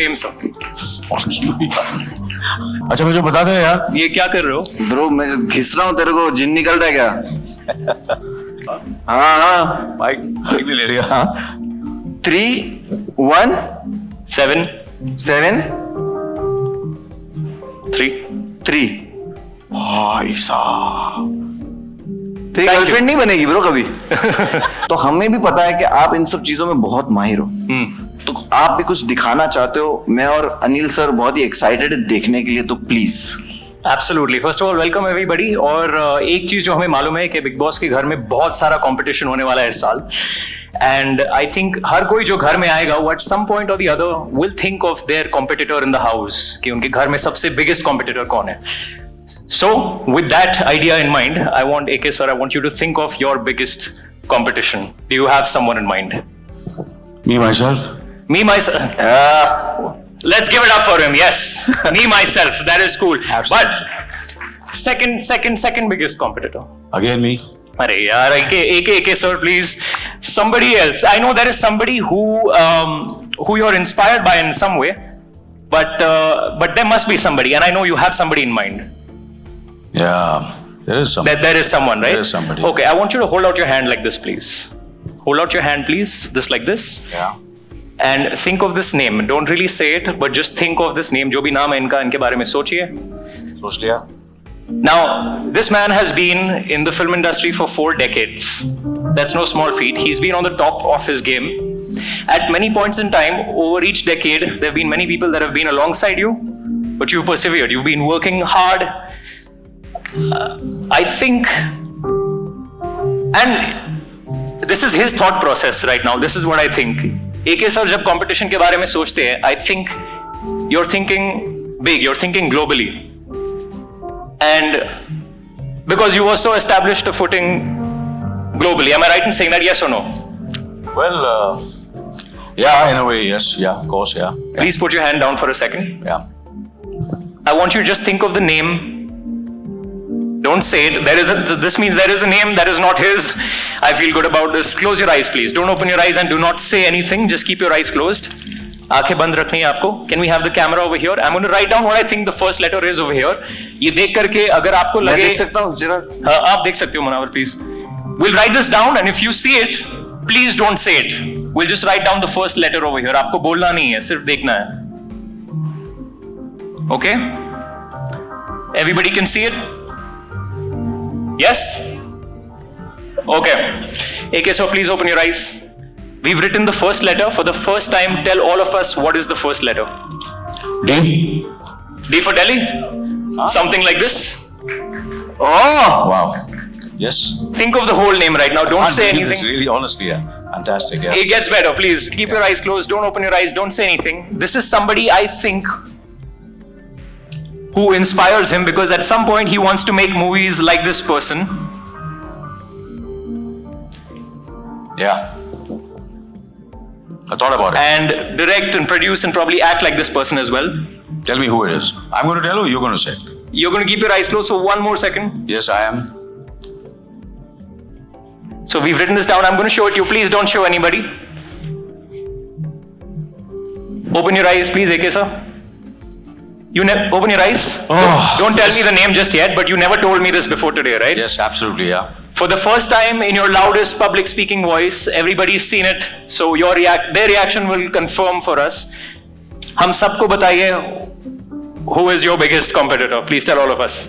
Name sir? अच्छा मुझे बता दे यार, ये क्या कर रहे हो? ब्रो मैं घिस रहा हूँ तेरे को, जिन निकल रहा है क्या? हाँ माइक नहीं ले रही। हाँ 3 1 7 7 3 3 भाई साहब, तेरी गर्लफ्रेंड नहीं बनेगी ब्रो कभी। तो हमें भी पता है कि आप इन सब चीजों में बहुत माहिर हो, तो आप भी कुछ दिखाना चाहते हो। मैं और अनिल सर बहुत ही एक्साइटेड है देखने के लिए, तो please. Absolutely. First of all welcome everybody. और एक चीज जो हमें मालूम है कि बिग बॉस के घर में बहुत सारा कंपटीशन होने वाला है इस साल, एंड आई थिंक हर कोई जो घर में आएगा वो एट सम पॉइंट और the other will think of their competitor in the house, कि उनके घर में सबसे बिगेस्ट कॉम्पिटिटर कौन है। So, with that idea in mind, I want AK sir, I want you to think of your biggest competition. Do you have someone in mind? me myself. Me myself. Let's give it up for him. Yes, me myself. That is cool. Absolutely. But second biggest competitor. Again me. Arey yaar, AK sir, please. Somebody else. I know there is somebody who you're inspired by in some way, but there must be somebody, and I know you have somebody in mind. Yeah, there is somebody. There is someone, right? There is somebody. Okay, I want you to hold out your hand like this, please. Hold out your hand, please. This like this. Yeah. And think of this name. Don't really say it, but just think of this name. जो भी नाम है इनका, इनके बारे में सोचिए. सोच लिया. Now, this man has been in the film industry for 4 decades. That's no small feat. He's been on the top of his game. At many points in time, over each decade, there have been many people that have been alongside you, but you've persevered. You've been working hard. I think, and this is his thought process right now. This is what I think. AK sir जब competition के बारे में सोचते हैं, I think you're thinking big, you're thinking globally, and because you also established a footing globally. Am I right in saying that? Yes or no? Well, yeah, in a way, yes, yeah, of course, yeah. Please put your hand down for a second. Yeah. I want you to just think of the name. Don't say it. This means there is a name that is not his. I feel good about this. Close your eyes, please. Don't open your eyes and do not say anything. Just keep your eyes closed. आंखें बंद रखनी है आपको. Can we have the camera over here? I'm going to write down what I think the first letter is over here. ये देख करके अगर आपको लगे, मैं देख सकता हूँ जरा. हाँ, आप देख सकते हो Munawar, please. We'll write this down, and if you see it, please don't say it. We'll just write down the first letter over here. आपको बोलना नहीं है, सिर्फ देखना है. Okay? Everybody can see it? Yes? Okay. AK, so please open your eyes. We've written the first letter. For the first time, tell all of us what is the first letter. D. D for Delhi? Something like this? Oh, Wow. Yes. Think of the whole name right now. Don't say This anything. really, honestly, yeah, fantastic. Yeah. It gets better. Please keep your eyes closed. Don't open your eyes. Don't say anything. This is somebody I think who inspires him, because at some point he wants to make movies like this person. Yeah. I thought about it. And direct and produce and probably act like this person as well. Tell me who it is. I'm going to tell you. You're going to say. You're going to keep your eyes closed for one more second. Yes, I am. So we've written this down. I'm going to show it to you. Please don't show anybody. Open your eyes, please, AK sir. Open your eyes. Don't tell me the name just yet, but you never told me this before today, right? Yes, absolutely, yeah. For the first time in your loudest public speaking voice, everybody's seen it. So their reaction will confirm for us. हम सबको बताइए, who is your biggest competitor? Please tell all of us.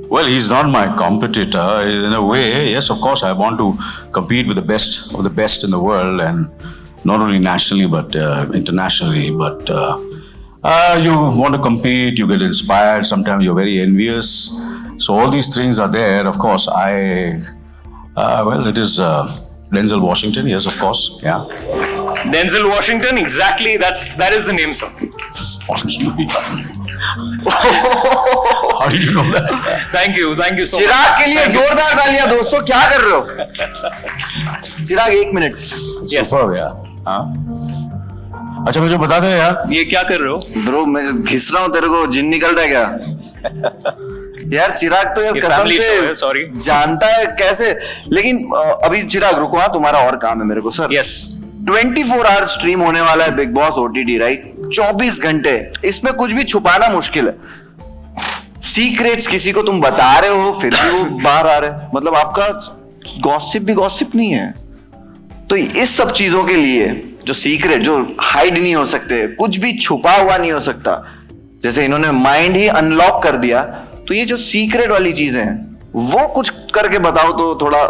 Well, he's not my competitor in a way. Yes, of course, I want to compete with the best of the best in the world, and not only nationally but internationally. But you want to compete, you get inspired. Sometimes you're very envious. So all these things are there. Of course, well, it is Denzel Washington. Yes, of course. Yeah. Denzel Washington, exactly. That is the name, sir. How did you know that? Thank you so much. चिराग के लिए जोरदार तालियां दोस्तों. क्या कर रहे हो? चिराग 1 minute. Yes. Superb, yeah. हाँ. अच्छा मुझे बता दे यार, ये क्या कर रहे हो? ब्रो मैं घिस रहा हूँ तेरे को, जिन निकल रहा है क्या? यार चिराग तो यार कसम से सॉरी जानता है कैसे, लेकिन अभी चिराग रुको. हाँ तुम्हारा और काम है मेरे को सर. यस 24 आवर स्ट्रीम होने वाला है बिग बॉस OTT, राइट? 24 घंटे, इसमें कुछ भी छुपाना मुश्किल है। सीक्रेट्स किसी को तुम बता रहे हो फिर भी वो बाहर आ रहे हैं, मतलब आपका गॉसिप भी गॉसिप नहीं है। तो इस सब चीजों के लिए जो सीक्रेट, जो हाइड नहीं हो सकते, कुछ भी छुपा हुआ नहीं हो सकता, जैसे इन्होंने माइंड ही अनलॉक कर दिया, तो ये जो सीक्रेट वाली चीजें हैं वो कुछ करके बताओ तो थोड़ा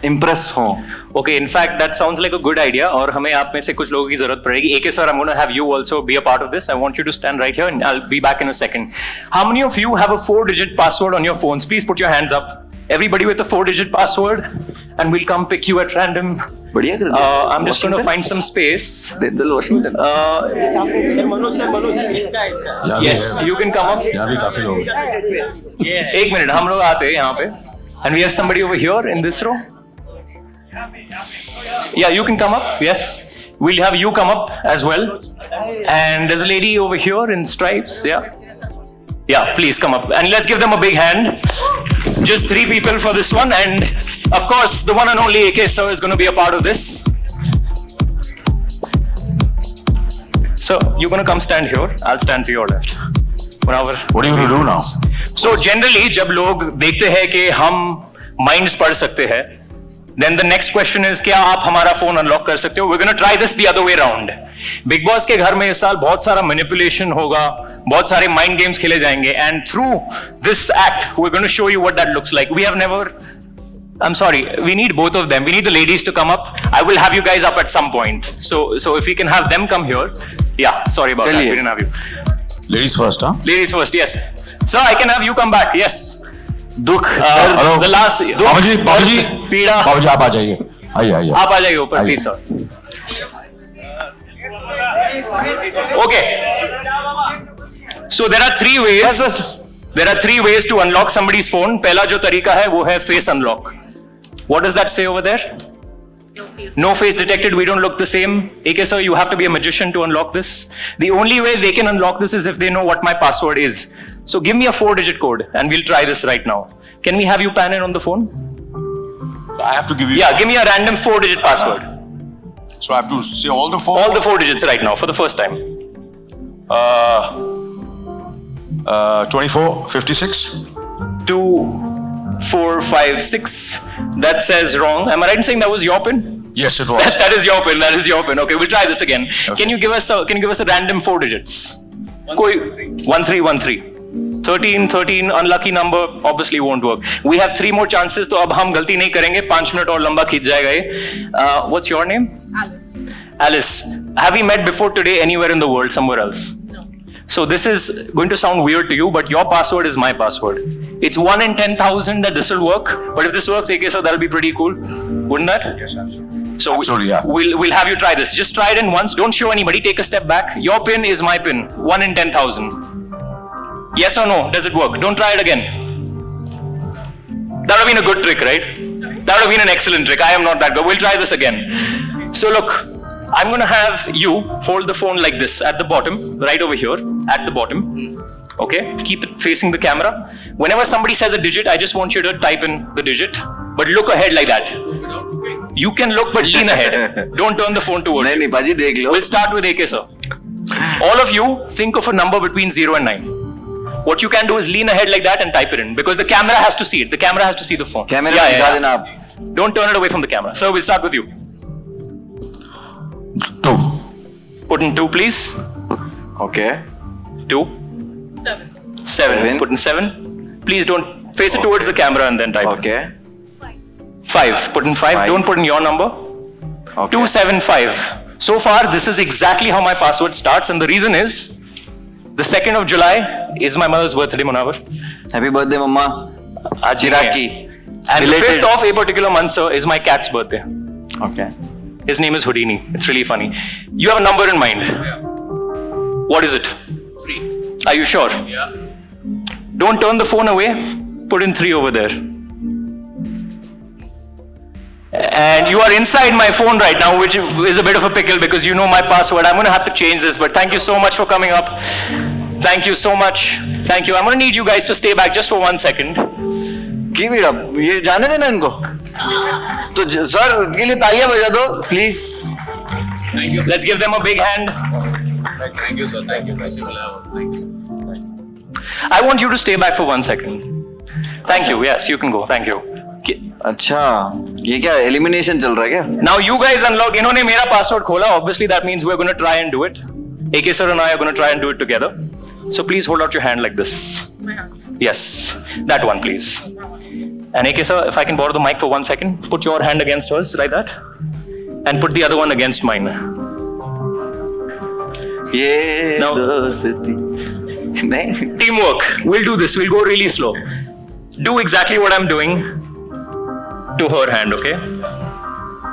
इम्प्रेस हो। Okay, in fact, that sounds like a good idea. और हमें आप में से कुछ लोगों की जरूरत पड़ेगी। AK sir, I'm going to have you also be a part of this. I want you to stand right here, and I'll be back in a second. How many of you have a 4-digit password on your phones? Please put your hands up. Everybody with a 4-digit password, and we'll come pick you at random. बढ़िया कर दिया। I'm just going to find some space. Denzel Washington. Yes, you can come up. यहाँ भी काफी लोग हैं। एक minute, हम लोग आते हैं यहाँ पे, and we have somebody over here in this row. Yeah, you can come up. Yes, we'll have you come up as well. And there's a lady over here in stripes. Yeah, please come up and let's give them a big hand. Just 3 people for this one, and of course, the one and only AK sir is going to be a part of this. So you're going to come stand here. I'll stand to your left. Whatever. What are you going to do now? So generally, जब लोग देखते हैं कि हम minds पढ़ सकते हैं, then the next question is क्या आप हमारा फोन अनलॉक कर सकते हो? We're going to try this the other way around. Big boss के घर में इस साल बहुत सारा मैनिपुलेशन होगा, बहुत सारे माइंड गेम्स खेले जाएंगे, and through this act we're going to show you what that looks like. We have never, I'm sorry, we need both of them. We need the ladies to come up. I will have you guys up at some point. So if we can have them come here. Yeah, sorry about that. We didn't have you. Ladies first, huh? Ladies first, yes. Sir, I can have you come back. Yes. दुख, hello The last. बाबू जी पीड़ा। बाबू जी आप आ जाइए, आइए आप आ जाइए ऊपर please sir. Okay. So there are 3 ways. There are 3 ways to unlock somebody's phone. पहला जो तरीका है वो है face unlock. What does that say over there? No face detected. We don't look the same. AK sir, you have to be a magician to unlock this. The only way they can unlock this is if they know what my password is. So give me a 4-digit code and we'll try this right now. Can we have you pan in on the phone? I have to give you. Yeah, give me a random 4-digit password. So I have to say all the 4. All the 4 digits right now for the first time. 24, 56. 2, 4, 5, 6. That says wrong. Am I right in saying that was your pin? Yes, it was. That is your pin. That is your pin. Okay, we'll try this again. Okay. Can you give us a random 4 digits? 1313. 13, unlucky number obviously won't work. We have 3 more chances, तो अब हम गलती नहीं करेंगे, 5 minute और लंबा खींच जाएगा ये. What's your name? Alice. Alice. Have we met before today anywhere in the world, somewhere else? No. So this is going to sound weird to you, but your password is my password. It's 1 in 10,000 that this will work, but if this works, AK, so that'll be pretty cool, wouldn't that? Yes, absolutely. So Absolutely, yeah. we'll have you try this. Just try it in once. Don't show anybody. Take a step back. Your pin is my pin. 1 in 10,000. Yes or no? Does it work? Don't try it again. That would have been a good trick, right? That would have been an excellent trick. I am not that good. We'll try this again. So look, I'm going to have you hold the phone like this at the bottom, right over here, at the bottom. Okay? Keep it facing the camera. Whenever somebody says a digit, I just want you to type in the digit, but look ahead like that. You can look, but lean ahead. Don't turn the phone towards you. नहीं बाजी देख लो। We'll start with AK, sir. All of you think of a number between 0 and 9. What you can do is lean ahead like that and type it in, because the camera has to see it. The camera has to see the phone. कैमरे में दिखा देना आप। Don't turn it away from the camera. Sir, we'll start with you. 2. Put in 2, please. Okay. 2. 7. 7. Put in 7. Please don't face it towards the camera and then type it. Okay. 5. Put in 5. 5. Don't put in your number. Okay. 275. So far, this is exactly how my password starts, and the reason is the 2nd of July is my mother's birthday, Munawar. Happy birthday, मम्मा। आज ही चिराकी। है. And the 5th of a particular month, sir, is my cat's birthday. Okay. His name is Houdini. It's really funny. You have a number in mind. What is it? 3. Are you sure? Yeah. Don't turn the phone away. Put in 3 over there. And you are inside my phone right now, which is a bit of a pickle because you know my password. I'm going to have to change this, but thank you so much for coming up. Thank you so much. Thank you. I'm going to need you guys to stay back just for 1 second. की वीरा ये जाने देना इनको। तो sir के लिए तालियां बजा दो please. Thank you. Let's give them a big hand. Thank you, sir. Thank you. Thank you, sir. I want you to stay back for 1 second. Thank you. Yes, you can go. Thank you. अच्छा, ये क्या elimination चल रहा है क्या? Now you guys unlock. इन्होंने मेरा password खोला. Obviously that means we're going to try and do it. AK sir and I are going to try and do it together. So please hold out your hand like this. My hand. Yes, that one, please. And AK sir, if I can borrow the mic for 1 second, put your hand against hers like that, and put the other one against mine. ये No. दोस्ती नहीं. Teamwork. We'll do this. We'll go really slow. Do exactly what I'm doing to her hand, okay?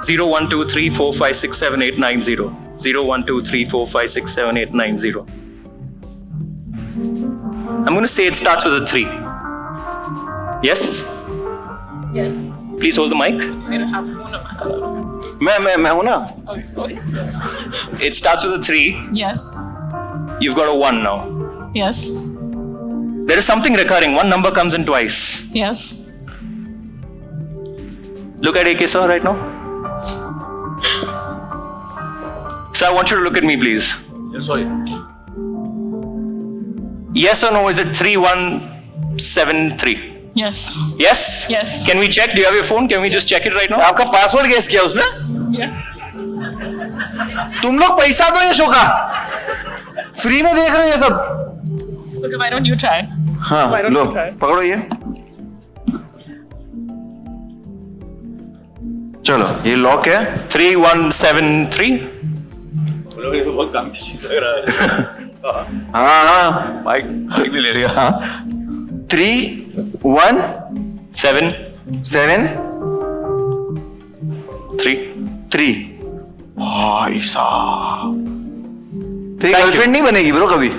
0, 1, 2, 3, 4, 5, 6, 7, 8, 9, 0. 0, 1, 2, 3, 4, 5, 6, 7, 8, 9, 0. I'm going to say it starts with a 3. Yes? Yes. Please hold the mic. I don't have phone on my मैं हूँ ना. Okay. It starts with a 3. Yes. You've got a 1 now. Yes. There is something recurring. One number comes in twice. Yes. Look at AK sir right now. Sir, I want you to look at me, please. Yes, sorry. Yes or no, is it 3173? Yes. Yes? Yes. Can we check? Do you have your phone? Can we just check it right now? आपका password guess किया उसने? Yeah. तुम लोग पैसा दो ये show का. Free में देख रहे हो ये सब. Okay, why don't you try? हाँ, Why don't low you try? पकड़ो ये. चलो, ये लॉक है. 3173? ये तो बहुत काम की चीज लग रहा है. हाँ. माइक भी ले लिया. हाँ. 3, 1, 7, 7, 3. 3. भाई साहब. तेरी Thank you. गर्लफ्रेंड नहीं बनेगी ब्रो कभी.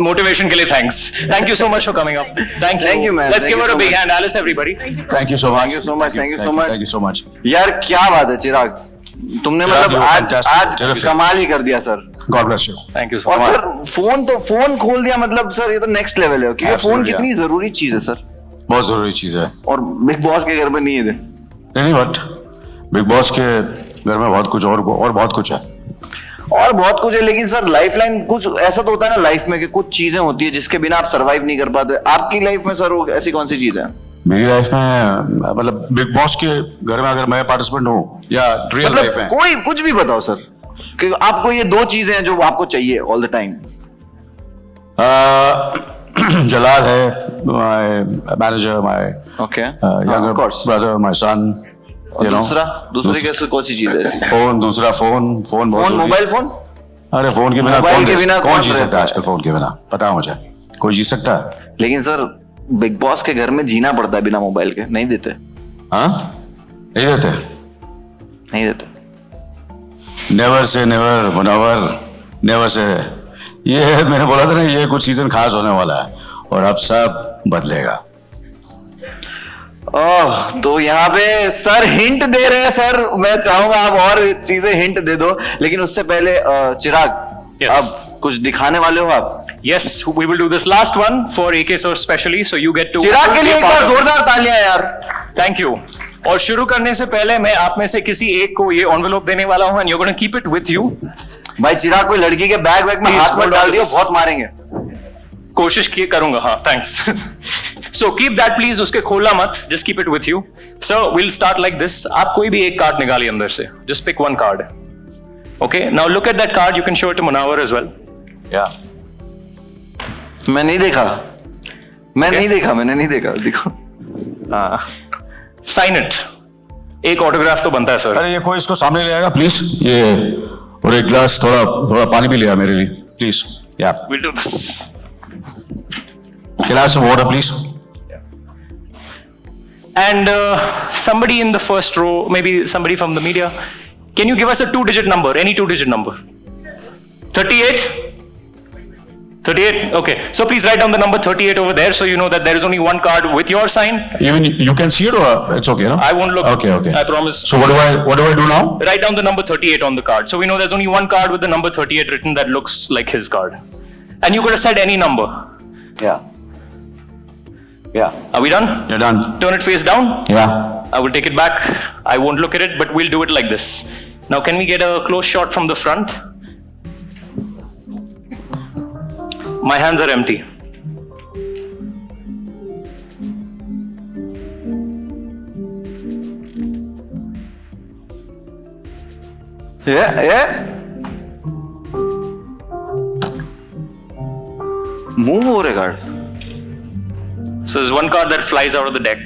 Motivation के लिए thanks. Thank you so much for coming up. Thank you. Thank you, man. Let's Thank give you her a so big much. hand. Alice, everybody. Thank you so much. Thank you so much. Thank you so much. Thank you so much. यार क्या बात है चिराग. तुमने चिराग, मतलब you were आज fantastic. Terrific. कमाल ही कर दिया sir. God bless you. Thank you so और much. सर फोन खोल दिया मतलब सर ये तो नेक्स्ट लेवल है क्योंकि फोन Absolutely, कितनी जरूरी चीज है सर. बहुत जरूरी चीज है. और बिग बॉस के घर में नहीं है. नहीं बट बिग बॉस के घर में बहुत कुछ और बहुत कुछ है. और बहुत कुछ है लेकिन सर लाइफ लाइन कुछ ऐसा तो होता है ना लाइफ में कि कुछ चीजें होती है जिसके बिना आप सरवाइव नहीं कर पाते. आपकी लाइफ में सर वो ऐसी कौन सी चीज है? मेरी लाइफ में मतलब बिग बॉस के घर में अगर मैं पार्टिसिपेंट हूँ या रियल लाइफ में मतलब कोई कुछ भी बताओ सर कि आपको ये दो चीजें हैं जो आपको चाहिए ऑल द टाइम. जलाल है my manager my okay younger brother my son you know दूसरी कैसे कौन सी चीज है ऐसी? फोन दूसरा फोन बहुत फोन जरूरी- मोबाइल फोन. अरे फोन के बिना मोबाइल के बिना कौन कौन जी रहता सकता है है? आजकल फोन के बिना पता है मुझे कोई जी सकता है. लेकिन सर बिग बॉस के घर में जीना पड़ता है बिना मोबाइल के. नहीं देते. हाँ नहीं देते. नहीं देते. Never say never Munawwar never say. ये मैंने बोला था ना ये कुछ सीजन खास होने वाला है और अब सब बदलेगा. ओह तो यहाँ पे सर हिंट दे रहे हैं सर. मैं चाहूंगा आप और चीजें हिंट दे दो लेकिन उससे पहले चिराग Yes. अब कुछ दिखाने वाले हो आप. Yes, we will do this last one for AK sir specially, so you get to. चिराग के लिए एक बार जोरदार तालियां यार. Thank you. और शुरू करने से पहले मैं आप में से किसी एक को ये एनवेलप देने वाला हूं, and you're going to keep it with you. भाई चिराग कोई लड़की के बैग में Please, हाथ मत hold डाल on दियो. this. बहुत मारेंगे. कोशिश की करूंगा. हाँ, thanks. So keep that please. उसके खोलना मत. Just keep it with you. So we'll start like this. आप कोई भी एक कार्ड निकालिए अंदर से. Just pick one card. Okay. Now look at that card. You can show it to Munawar as well. या मैं नहीं देखा. मैंने Okay. नहीं देखा. मैंने नहीं देखा. देखो. हाँ. Sign it. एक ऑटोग्राफ तो बनता है सर. अरे ये कोई इसको सामने ले आएगा प्लीज. ये और एक ग्लास थोड़ा पानी भी ले आ मेरे लिए प्लीज. या We'll do this. Can I have some water please. And somebody in the first row, maybe somebody from the media, can you give us a 2-digit number? Any 2-digit number? 38? 38? Okay. So please write down the number 38 over there so you know that there is only one card with your sign. Even you can see it or it's okay, no? I won't look. Okay, okay. I promise. So what do I do now? Write down the number 38 on the card. So we know there's only one card with the number 38 written that looks like his card. And you could have said any number. Yeah. Yeah. Are we done? You're done. Turn it face down. Yeah. I will take it back. I won't look at it, but we'll do it like this. Now, can we get a close shot from the front? My hands are empty. Yeah. Move हो रहे card. So there's one card that flies out of the deck.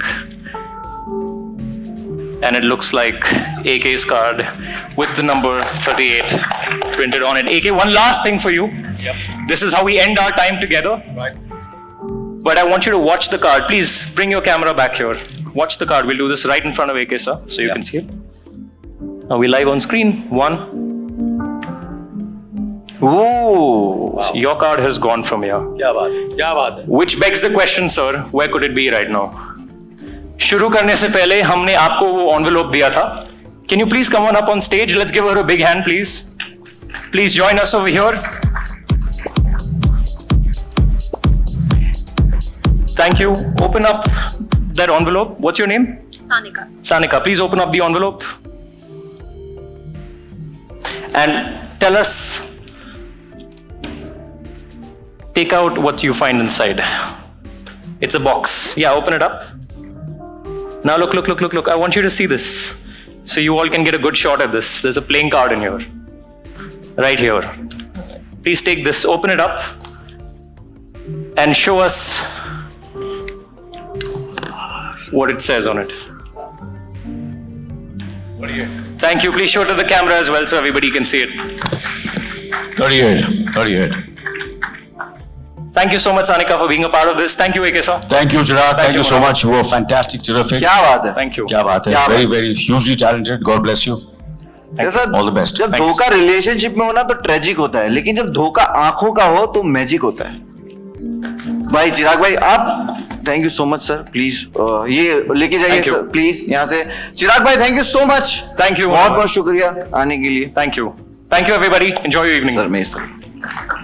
And it looks like AK's card with the number 38 printed on it. AK, one last thing for you. Yep. This is how we end our time together. Right. But I want you to watch the card. Please bring your camera back here. Watch the card. We'll do this right in front of AK, sir, so you can see it. Now we're live on screen. One. Ooh. So your card has gone from here. क्या बात है, क्या बात है. Which begs the question, sir, where could it be right now? शुरू करने से पहले हमने आपको वो envelope दिया था. Can you please come on up on stage? Let's give her a big hand, please. Please join us over here. Thank you. Open up that envelope. What's your name? Sanika. Sanika, please open up the envelope. And tell us, take out what you find inside. It's a box. Yeah, open it up. Now look. I want you to see this. So you all can get a good shot at this. There's a playing card in here. Right here. Please take this, open it up, and show us what it says on it. What do you? Thank you. Please show it to the camera as well so everybody can see it. 38. Thank you so much, Sanika, for being a part of this. Thank you, AK sir. Thank you, Chirag. Thank you so Manoj. much. You were fantastic, terrific. क्या बात है. Thank you. क्या बात है. क्या Very, बात. very hugely talented. God bless you. जैसा All the best. जब Thank you, धोखा रिलेशनशिप में हो ना तो ट्रेजिक होता है, लेकिन जब धोखा आंखों का हो तो मैजिक होता है. भाई चिराग भाई, आप thank you so much sir. Please ये लेके जाइए Thank you. सर, प्लीज यहाँ से. चिराग भाई thank you so much. Thank you. बहुत बहुत शुक्रिया आने के लिए. Thank you. Thank you, everybody. Enjoy your evening. Sir मैं इस तरह